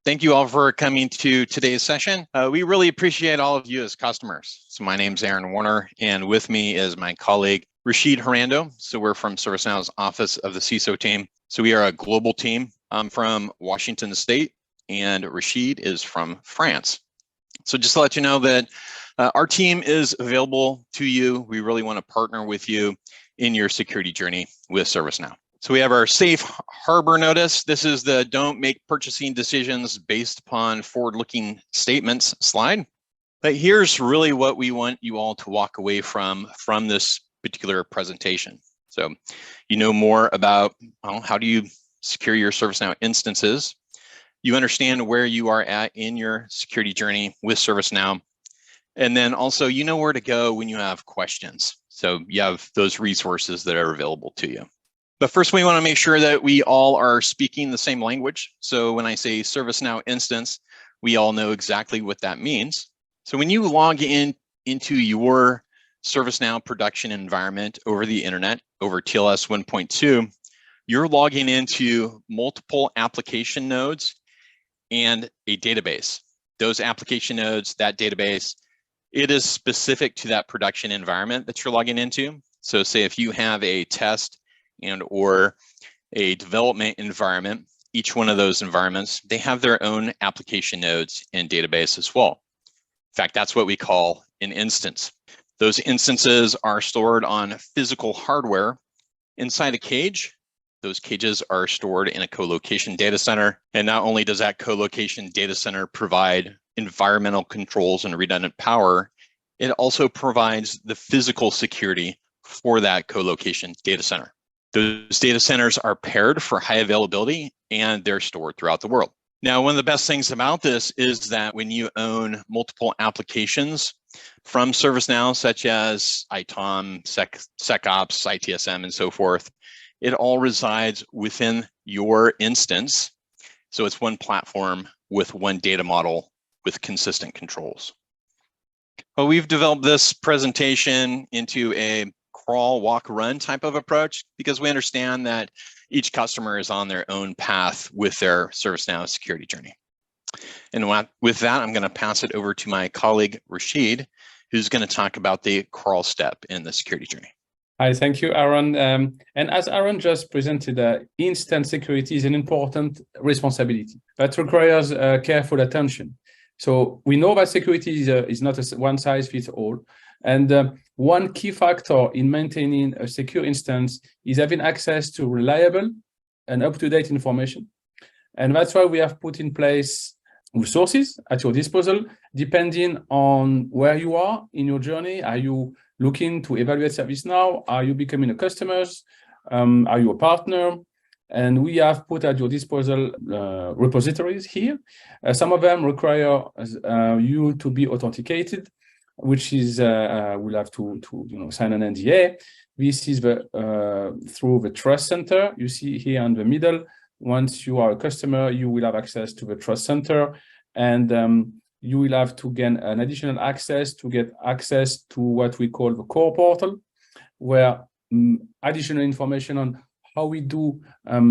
Thank you all for coming to today's session. We really appreciate all of you as customers. So my name's Aaron Warner, and with me is my colleague, Rashid Harando. So we're from ServiceNow's Office of the CISO team. So we are a global team. I'm from Washington State, and Rashid is from France. So just to let you know that our team is available to you. We really want to partner with you in your security journey with ServiceNow. So we have our safe harbor notice. This is the don't make purchasing decisions based upon forward-looking statements slide. But here's really what we want you all to walk away from this particular presentation. So you know more about how do you secure your ServiceNow instances. You understand where you are at in your security journey with ServiceNow. And then also you know where to go when you have questions. So you have those resources that are available to you. But first, we want to make sure that we all are speaking the same language. So when I say ServiceNow instance, we all know exactly what that means. So when you log into your ServiceNow production environment over the internet, over TLS 1.2, you're logging into multiple application nodes and a database. Those application nodes, that database, it is specific to that production environment that you're logging into. So say if you have a test and or a development environment, each one of those environments, they have their own application nodes and database as well. In fact, that's what we call an instance. Those instances are stored on physical hardware inside a cage. Those cages are stored in a co-location data center. And not only does that co-location data center provide environmental controls and redundant power, it also provides the physical security for that co-location data center. Those data centers are paired for high availability and they're stored throughout the world. Now, one of the best things about this is that when you own multiple applications from ServiceNow, such as ITOM, SecOps, ITSM, and so forth, it all resides within your instance. So it's one platform with one data model with consistent controls. Well, we've developed this presentation into a crawl, walk, run type of approach because we understand that each customer is on their own path with their ServiceNow security journey. And with that, I'm going to pass it over to my colleague, Rashid, who's going to talk about the crawl step in the security journey. Hi, thank you, Aaron. And as Aaron just presented, instant security is an important responsibility that requires careful attention. So we know that security is not a one-size-fits-all. And one key factor in maintaining a secure instance is having access to reliable and up-to-date information. And that's why we have put in place resources at your disposal, depending on where you are in your journey. Are you looking to evaluate ServiceNow? Are you becoming a customer? Are you a partner? And we have put at your disposal repositories here. Some of them require you to be authenticated, which is we'll have to sign an NDA. This is through the Trust Center. You see here in the middle. Once you are a customer, you will have access to the Trust Center, and you will have to gain an additional access to get access to what we call the core portal, where additional information on how we do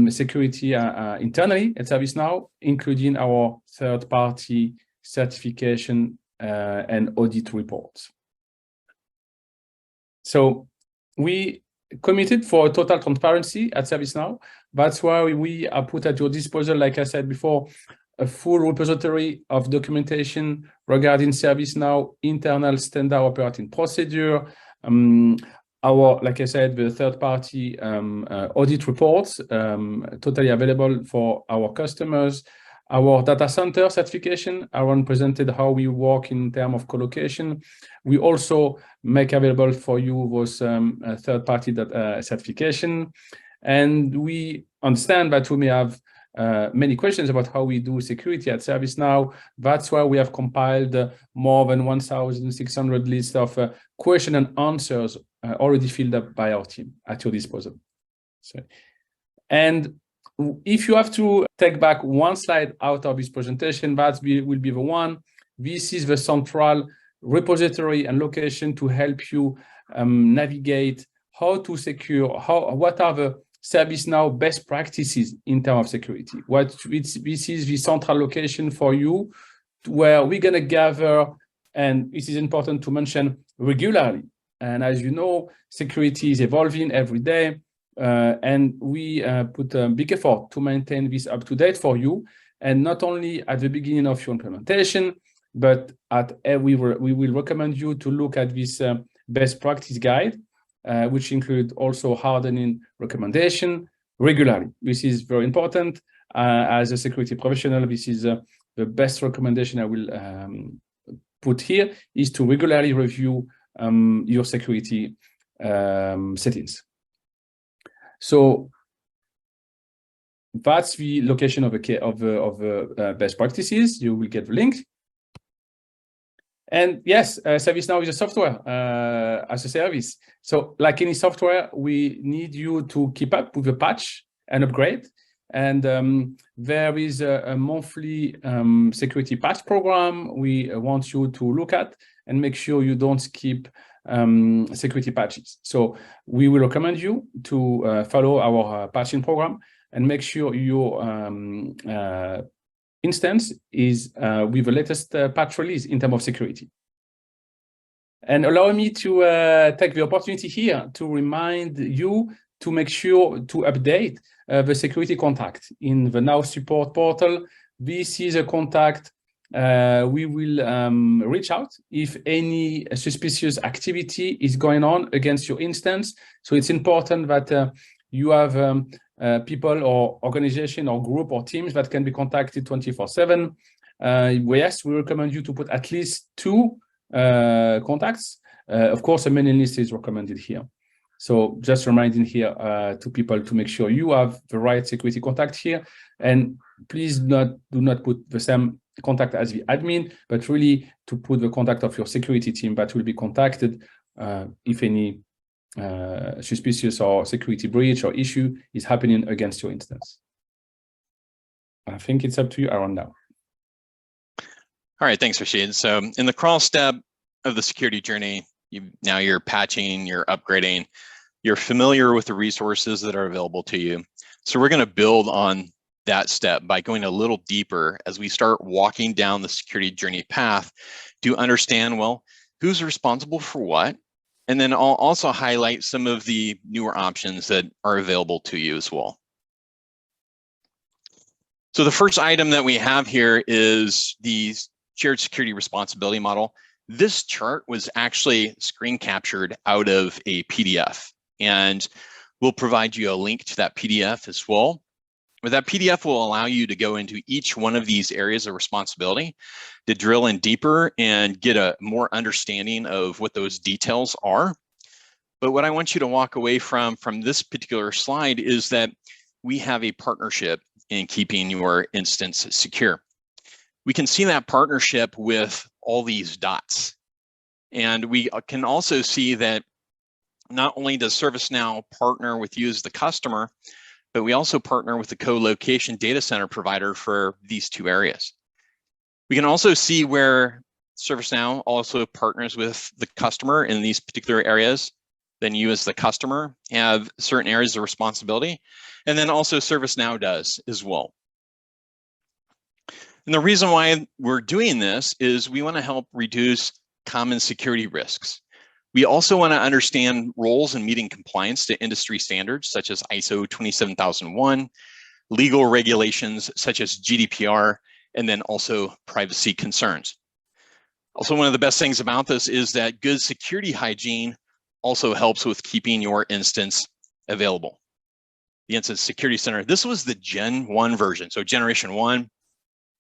security internally at ServiceNow, including our third-party certification and audit reports. So we committed for total transparency at ServiceNow. That's why we are put at your disposal, like I said before, a full repository of documentation regarding ServiceNow internal standard operating procedure, like I said, the third-party audit reports, totally available for our customers. Our data center certification, Aaron presented how we work in terms of co-location. We also make available for you those third-party certification. And we understand that we may have many questions about how we do security at ServiceNow. That's why we have compiled more than 1,600 lists of question and answers already filled up by our team at your disposal. And if you have to take back one slide out of this presentation, that will be the one. This is the central repository and location to help you navigate how to secure, what are the ServiceNow best practices in terms of security. This is the central location for you where we're going to gather, and it is important to mention, regularly. And as you know, security is evolving every day, and we put a big effort to maintain this up to date for you. And not only at the beginning of your implementation, but we will recommend you to look at this best practice guide, which include also hardening recommendation regularly. This is very important. As a security professional, this is the best recommendation I will put here, is to regularly review your security settings. So that's the location of the best practices. You will get the link. And yes, ServiceNow is a software as a service. So like any software, we need you to keep up with the patch and upgrade. And there is a monthly security patch program we want you to look at and make sure you don't skip security patches. So we will recommend you to follow our patching program and make sure your instance is with the latest patch release in terms of security. And allow me to take the opportunity here to remind you to make sure to update the security contact in the Now Support portal. This is a contact we will reach out if any suspicious activity is going on against your instance. So it's important that you have people or organization or group or teams that can be contacted 24/7. Yes, we recommend you to put at least 2 contacts. Of course, a mailing list is recommended here. So just reminding here to people to make sure you have the right security contact here. And please do not put the same contact as the admin, but really to put the contact of your security team that will be contacted if any suspicious or security breach or issue is happening against your instance. I think it's up to you, Aaron, now. All right, thanks, Rashid. So in the crawl step of the security journey, now you're patching, you're upgrading, you're familiar with the resources that are available to you. So we're going to build on that step by going a little deeper as we start walking down the security journey path to understand, well, who's responsible for what? And then I'll also highlight some of the newer options that are available to you as well. So the first item that we have here is the shared security responsibility model. This chart was actually screen captured out of a PDF, and we'll provide you a link to that PDF as well. But that PDF will allow you to go into each one of these areas of responsibility to drill in deeper and get a more understanding of what those details are. But what I want you to walk away from this particular slide is that we have a partnership in keeping your instance secure. We can see that partnership with all these dots. And we can also see that not only does ServiceNow partner with you as the customer, but we also partner with the co-location data center provider for these 2 areas. We can also see where ServiceNow also partners with the customer in these particular areas. Then you as the customer have certain areas of responsibility, and then also ServiceNow does as well. And the reason why we're doing this is we want to help reduce common security risks. We also want to understand roles in meeting compliance to industry standards such as ISO 27001, legal regulations such as GDPR, and then also privacy concerns. Also, one of the best things about this is that good security hygiene also helps with keeping your instance available. The Instance Security Center, this was the Gen 1 version, so Generation 1.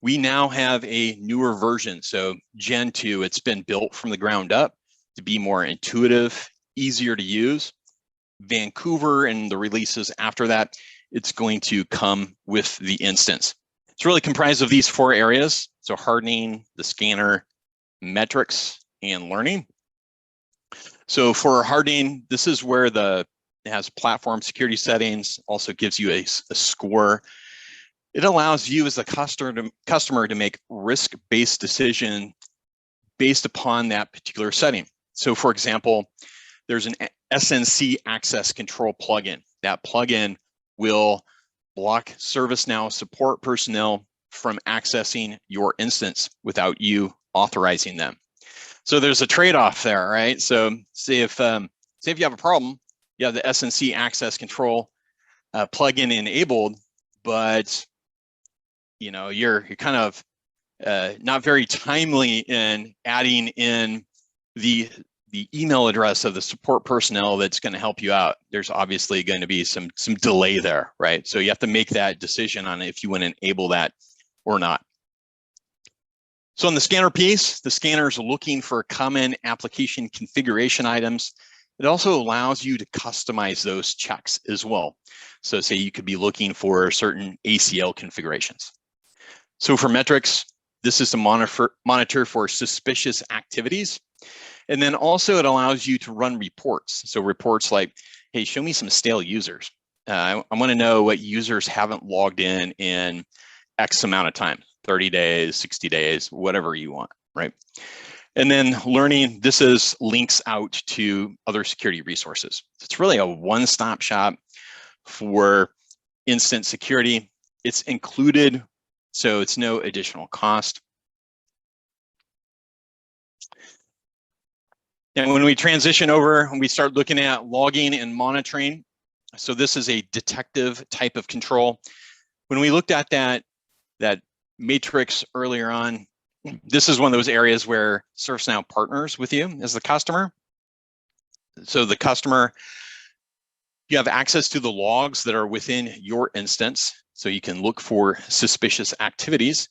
We now have a newer version, so Gen 2, it's been built from the ground up to be more intuitive, easier to use. Vancouver and the releases after that, it's going to come with the instance. It's really comprised of these 4 areas, so hardening, the scanner, metrics, and learning. So for hardening, this is where it has platform security settings, also gives you a score. It allows you as a customer to make risk-based decision based upon that particular setting. So for example, there's an SNC access control plugin. That plugin will block ServiceNow support personnel from accessing your instance without you authorizing them. So there's a trade-off there, right? So say if you have a problem, you have the SNC access control plugin enabled, but you're kind of not very timely in adding in the email address of the support personnel that's going to help you out. There's obviously going to be some delay there, right? So you have to make that decision on if you want to enable that or not. So on the scanner piece, the scanner is looking for common application configuration items. It also allows you to customize those checks as well. So say you could be looking for certain ACL configurations. So for metrics, this is to monitor for suspicious activities. And then also it allows you to run reports. So reports like, hey, show me some stale users. I want to know what users haven't logged in X amount of time, 30 days, 60 days, whatever you want, right? And then learning, this is links out to other security resources. It's really a one-stop shop for instance security. It's included, so it's no additional cost. And when we transition over, we start looking at logging and monitoring. So this is a detective type of control. When we looked at that matrix earlier on, this is one of those areas where ServiceNow partners with you as the customer. So the customer, you have access to the logs that are within your instance, so you can look for suspicious activities.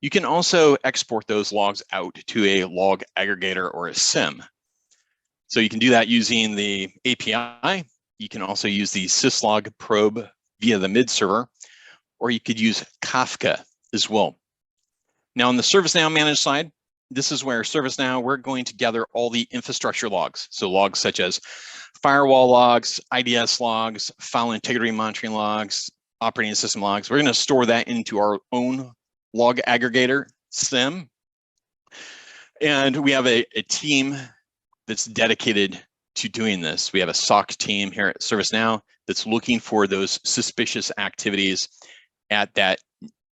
You can also export those logs out to a log aggregator or a SIM. So you can do that using the API. You can also use the syslog probe via the mid server, or you could use Kafka as well. Now on the ServiceNow managed side, this is where ServiceNow, we're going to gather all the infrastructure logs. So logs such as firewall logs, IDS logs, file integrity monitoring logs, operating system logs. We're going to store that into our own log aggregator, SIM. And we have a team that's dedicated to doing this. We have a SOC team here at ServiceNow that's looking for those suspicious activities at that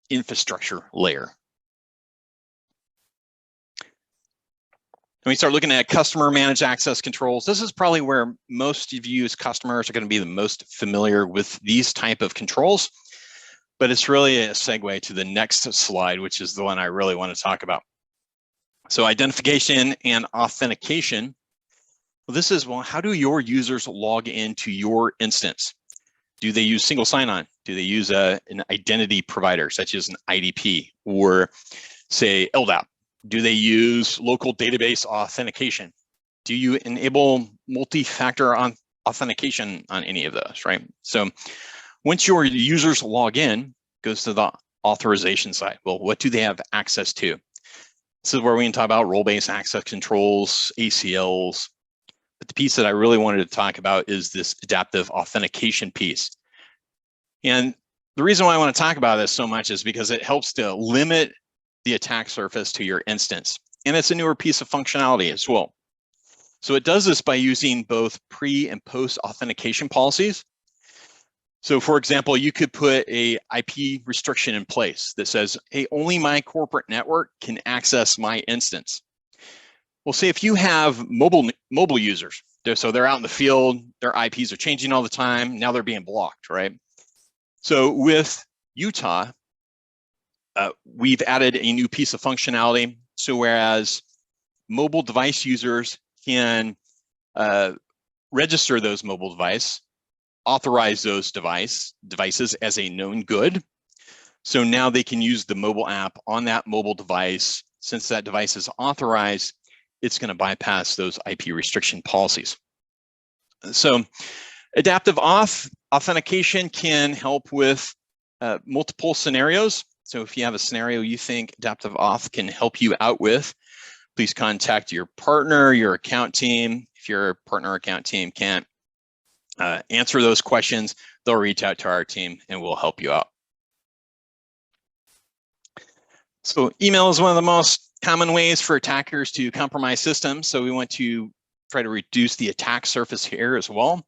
infrastructure layer. When we start looking at customer managed access controls, this is probably where most of you as customers are going to be the most familiar with these type of controls, but it's really a segue to the next slide, which is the one I really want to talk about. So identification and authentication. Well, this is, well, how do your users log into your instance? Do they use single sign-on? Do they use an identity provider, such as an IDP or say LDAP? Do they use local database authentication? Do you enable multi-factor authentication on any of those, right? So once your users log in, goes to the authorization side. Well, what do they have access to? This is where we can talk about role-based access controls, ACLs. But the piece that I really wanted to talk about is this adaptive authentication piece. And the reason why I want to talk about this so much is because it helps to limit the attack surface to your instance. And it's a newer piece of functionality as well. So it does this by using both pre and post authentication policies. So for example, you could put a IP restriction in place that says, hey, only my corporate network can access my instance. Well, say if you have mobile users, so they're out in the field, their IPs are changing all the time, now they're being blocked, right? So with Utah, we've added a new piece of functionality. So whereas mobile device users can register those mobile devices, authorize those devices as a known good. So now they can use the mobile app on that mobile device. Since that device is authorized, it's going to bypass those IP restriction policies. So adaptive authentication can help with multiple scenarios. So if you have a scenario you think adaptive auth can help you out with, please contact your partner, your account team. If your partner account team can't answer those questions, they'll reach out to our team and we'll help you out. So email is one of the most common ways for attackers to compromise systems. So we want to try to reduce the attack surface here as well.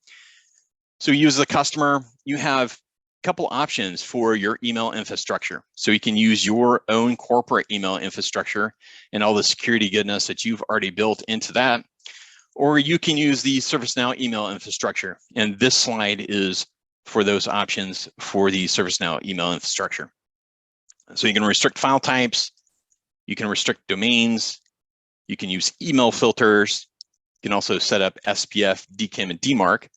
So you as a customer, you have couple options for your email infrastructure. So you can use your own corporate email infrastructure and all the security goodness that you've already built into that, or you can use the ServiceNow email infrastructure. And this slide is for those options for the ServiceNow email infrastructure. So you can restrict file types, you can restrict domains, you can use email filters, you can also set up SPF, DKIM, and DMARC.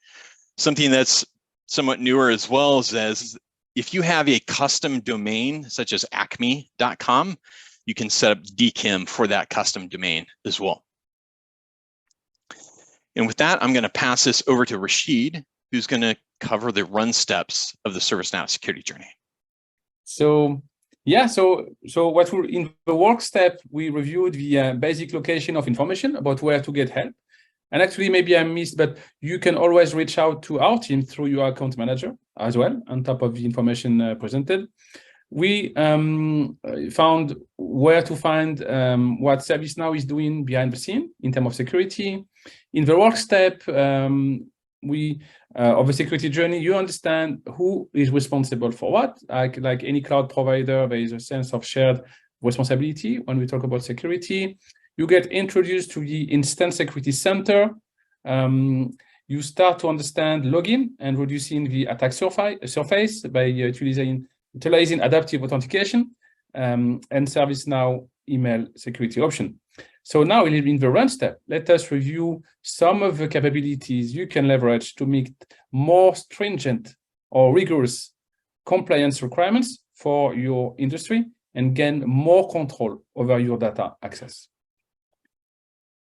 Something that's somewhat newer as well is if you have a custom domain such as acme.com, you can set up DKIM for that custom domain as well. And with that, I'm going to pass this over to Rashid, who's going to cover the run steps of the ServiceNow security journey. So what we in the work step, we reviewed the basic location of information about where to get help. And actually, maybe I missed, but you can always reach out to our team through your account manager as well, on top of the information presented. We found where to find what ServiceNow is doing behind the scene in terms of security. In the work step, of the security journey, you understand who is responsible for what. Like any cloud provider, there is a sense of shared responsibility when we talk about security. You get introduced to the Instance Security Center. You start to understand login and reducing the attack surface by utilizing adaptive authentication and ServiceNow email security option. So now in the run step, let us review some of the capabilities you can leverage to meet more stringent or rigorous compliance requirements for your industry and gain more control over your data access.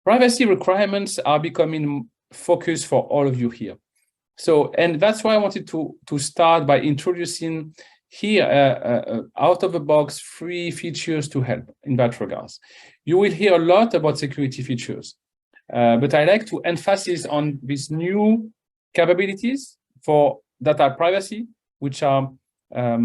Privacy requirements are becoming focus for all of you here. So, and that's why I wanted to start by introducing here out-of-the-box free features to help in that regards. You will hear a lot about security features, but I like to emphasize on these new capabilities for data privacy, which are where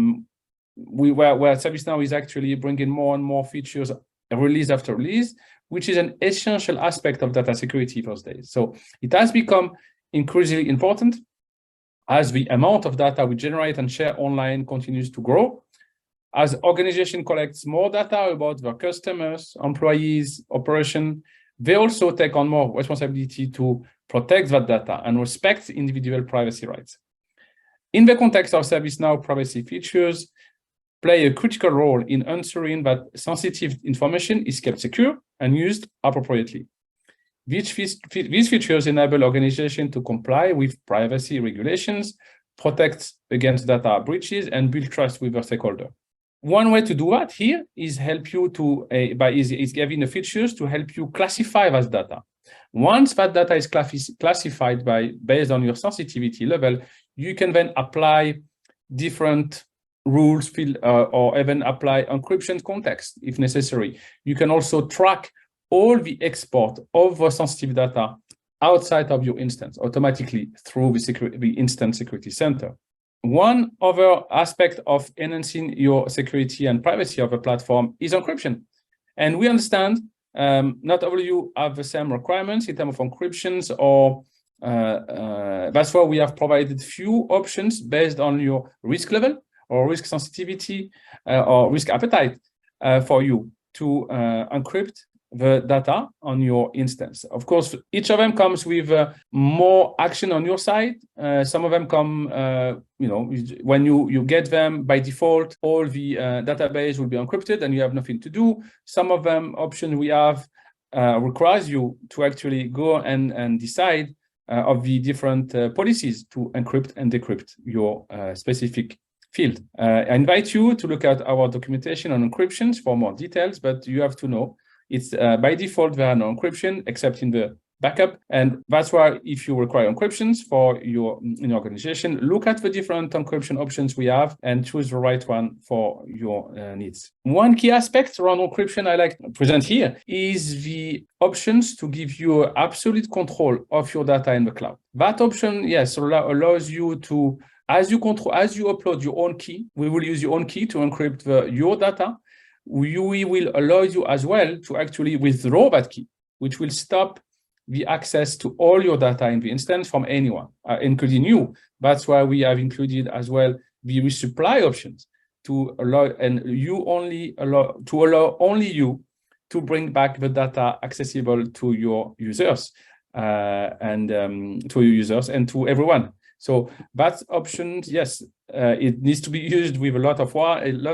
ServiceNow is actually bringing more and more features release after release, which is an essential aspect of data security these days. So it has become increasingly important as the amount of data we generate and share online continues to grow. As organization collects more data about their customers, employees, operation, they also take on more responsibility to protect that data and respect individual privacy rights. In the context of ServiceNow, privacy features play a critical role in ensuring that sensitive information is kept secure and used appropriately. These features enable organizations to comply with privacy regulations, protect against data breaches, and build trust with their stakeholder. One way to do that here is help you to is giving the features to help you classify that data. Once that data is classified based on your sensitivity level, you can then apply different rules or even apply encryption context if necessary. You can also track all the export of the sensitive data outside of your instance automatically through the Instance Security Center. One other aspect of enhancing your security and privacy of a platform is encryption. And we understand not all of you have the same requirements in terms of encryptions, or that's why we have provided few options based on your risk level or risk sensitivity or risk appetite for you to encrypt the data on your instance. Of course, each of them comes with more action on your side. Some of them come, when you get them by default, all the database will be encrypted and you have nothing to do. Some of them option we have requires you to actually go and decide of the different policies to encrypt and decrypt your specific field. I invite you to look at our documentation on encryptions for more details, but you have to know it's by default there are no encryption except in the backup, and that's why if you require encryptions for your organization, look at the different encryption options we have and choose the right one for your needs. One key aspect around encryption I like to present here is the options to give you absolute control of your data in the cloud. That option, yes, allows you to, as you upload your own key, we will use your own key to encrypt your data. We will allow you as well to actually withdraw that key, which will stop the access to all your data in the instance from anyone, including you. That's why we have included as well the resupply options to allow only you to bring back the data accessible to your users and to everyone. So that option, yes, it needs to be used with a lot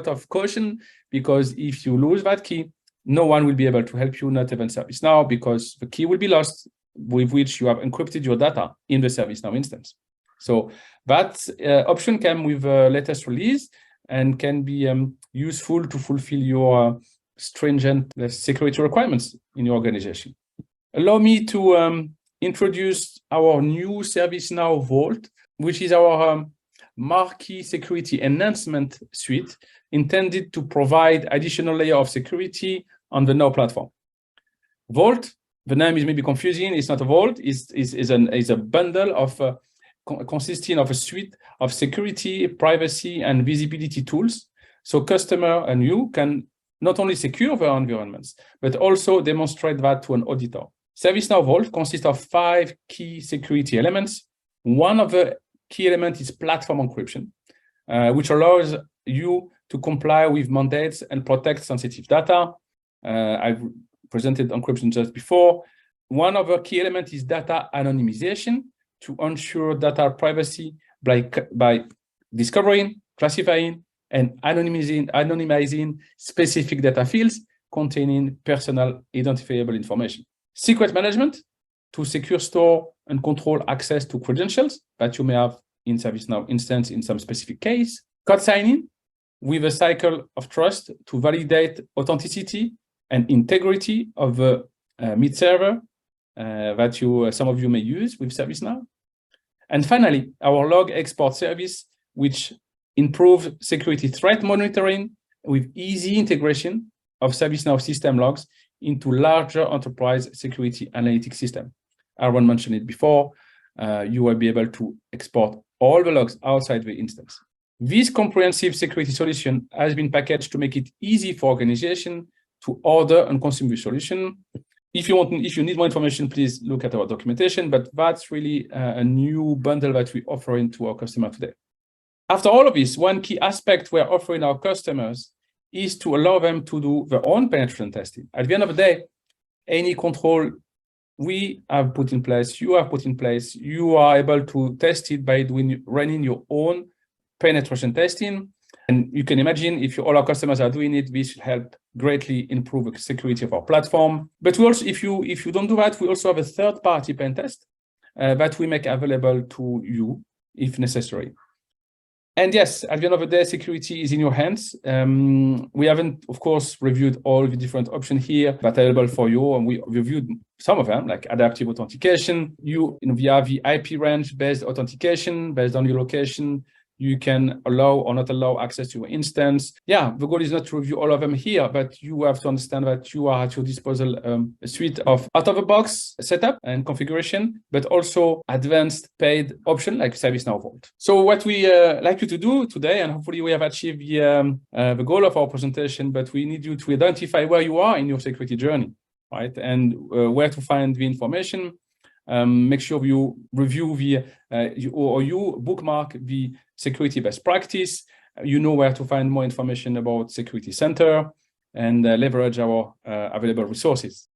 of caution, because if you lose that key, no one will be able to help you, not even ServiceNow, because the key will be lost with which you have encrypted your data in the ServiceNow instance. So that option came with the latest release and can be useful to fulfill your stringent security requirements in your organization. Allow me to introduce our new ServiceNow Vault, which is our marquee security enhancement suite intended to provide additional layer of security on the Now platform. Vault, the name is maybe confusing. It's not a vault. It's a bundle of consisting of a suite of security, privacy, and visibility tools. So customer and you can not only secure their environments, but also demonstrate that to an auditor. ServiceNow Vault consists of 5 key security elements. One of the key elements is platform encryption, which allows you to comply with mandates and protect sensitive data. I've presented encryption just before. One of the key elements is data anonymization, to ensure data privacy by discovering, classifying, and anonymizing specific data fields containing personal identifiable information. Secret management, to secure, store, and control access to credentials that you may have in ServiceNow instance in some specific case. Code signing, with a cycle of trust to validate authenticity and integrity of the mid server that some of you may use with ServiceNow. And finally, our log export service, which improves security threat monitoring with easy integration of ServiceNow system logs into larger enterprise security analytics system. Aaron mentioned it before. You will be able to export all the logs outside the instance. This comprehensive security solution has been packaged to make it easy for organizations to order and consume the solution. If you need more information, please look at our documentation, but that's really a new bundle that we offer into our customer today. After all of this, one key aspect we're offering our customers is to allow them to do their own penetration testing. At the end of the day, any control we have put in place, you have put in place, you are able to test it by running your own penetration testing. And you can imagine if all our customers are doing it, this will help greatly improve the security of our platform. But we also, if you don't do that, we also have a third-party pen test that we make available to you if necessary. And yes, at the end of the day, security is in your hands. We haven't, of course, reviewed all the different options here that are available for you, and we reviewed some of them, like adaptive authentication. Via the IP range-based authentication based on your location. You can allow or not allow access to your instance. Yeah, the goal is not to review all of them here, but you have to understand that you are at your disposal a suite of out-of-the-box setup and configuration, but also advanced paid option like ServiceNow Vault. So what we like you to do today, and hopefully we have achieved the goal of our presentation, but we need you to identify where you are in your security journey, right? And where to find the information. Make sure you review you bookmark the security best practice. You know where to find more information about Security Center and leverage our available resources.